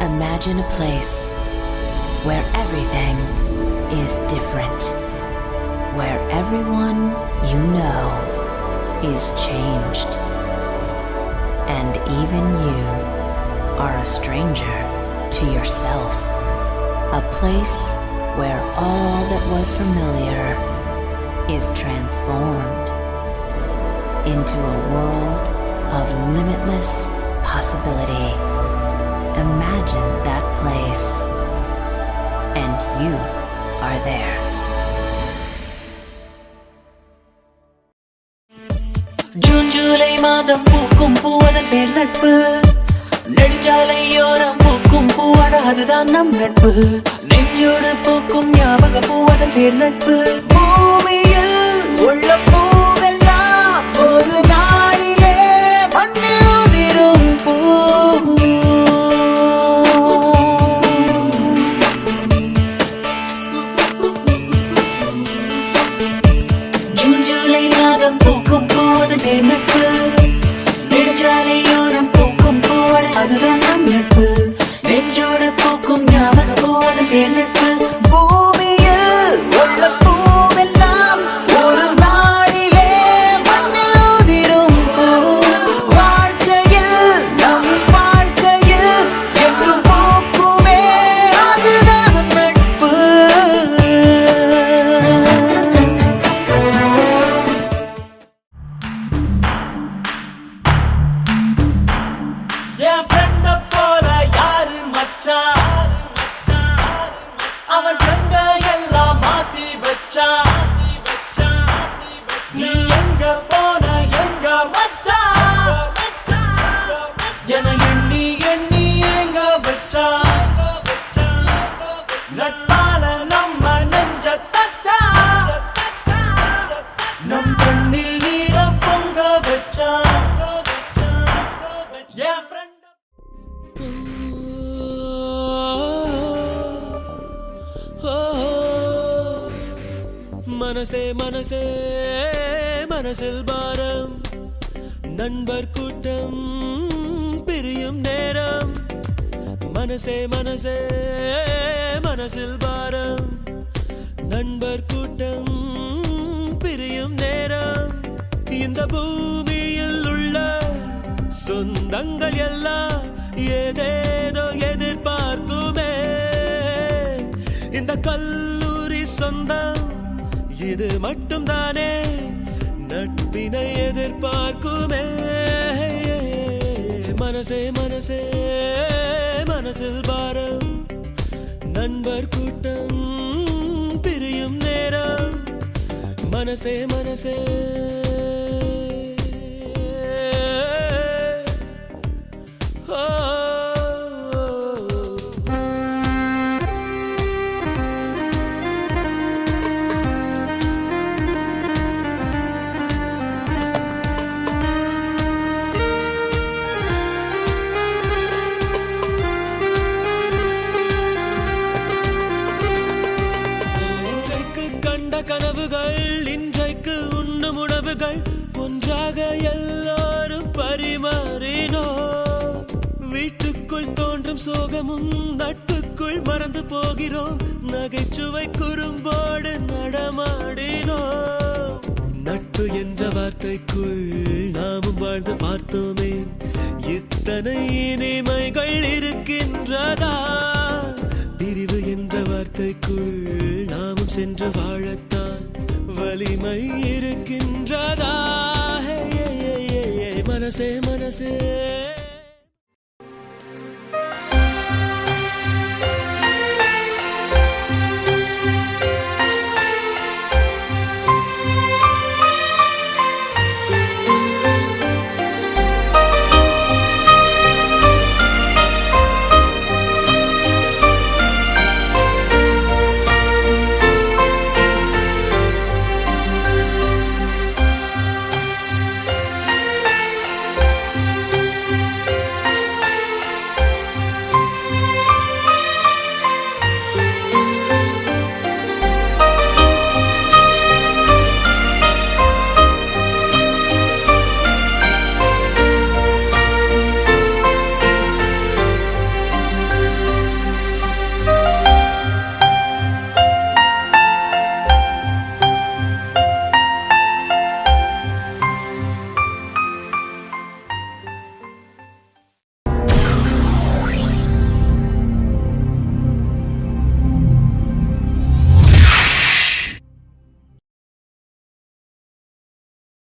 Imagine a place where everything is different, where everyone you know is changed, and even you are a stranger to yourself. A place where all that was familiar is transformed into a world of limitless possibility. Imagine that place, and you are there. June July மாதம் பூக்கும் பூவதன் பேர் நட்பு. நெடுஞ்சாலையோரம் பூக்கும் பூவட அதுதான் நம் நட்பு. நெஞ்சோடு பூக்கும் ஞாபக பூவதன் பேர் நட்பு. பூமியில் உள்ள பூவெல்லாம் ஒரு நாளிலே மண்ணில் உதிரும் பூ. ஜூன் ஜூலை மாதம் பூக்கும் பூவதன் பேர் நட்பு. நெடுஞ்சாலையோரம் பூக்கும் பூவட அதுதான் நம் நட்பு. நெஞ்சோடு பூக்கும் ஞாபக பூவதன் பேர் நட்பு. பூமியில் உள்ள பூவெல்லாம் ஒரு நாளிலே மண்ணில் உதிரும் பூ. வாழ்க்கையில் நம் வாழ்க்கையில் என்றும் பூக்குமே அதுதான் நட்பு. என் ஃப்ரெண்ட போல யாரு மச்சான், அவன் ஃப்ரெண்ட எல்லாம் மாத்தி வச்சான். நீ எங்க போன எங்க மச்சான், என எண்ணி எண்ணி எங்க வச்சான். நட்பால நம்ம நெஞ்ச தச்சான், நம் கண்ணில் நீர பொங்க வச்சான். என் ஃப்ரெண்ட் மனசே மனசே மனசில் பாரம், நண்பர் கூட்டம் பிரியும் நேரம். மனசே மனசே மனசில் பாரம், நண்பர் கூட்டம் பிரியும் நேரம். இந்த பூமியில் உள்ள சொந்தங்கள் எல்லாம் ஏதேதோ எதிர்பார்க்குமே. இந்த கல்லூரி சொந்தம் இது மட்டும் தானே நட்பினை எதிர்பார்க்குமே. மனசே மனசே மனசில் பாரம், நண்பர் கூட்டம் பிரியும் நேரம். மனசே மனசே கனவுகள் இன்றைக்கு உண்ணும் உணவுகள் ஒன்றாக எல்லாரும் பரிமாறினோ. வீட்டுக்குள் தோன்றும் சோகமும் நட்புக்குள் மறந்து போகிறோம். நகைச்சுவை குறும்போடு நடமாடினோ. நட்பு என்ற வார்த்தைக்குள் நாமும் வாழ்ந்து பார்த்தோமே. இத்தனை இனிமைகள் இருக்கின்றதா? பிரிவு என்ற வார்த்தைக்குள் நாமும் சென்று வாழத்தான் வலிமை இருக்கின்றதா? மனசே மனசே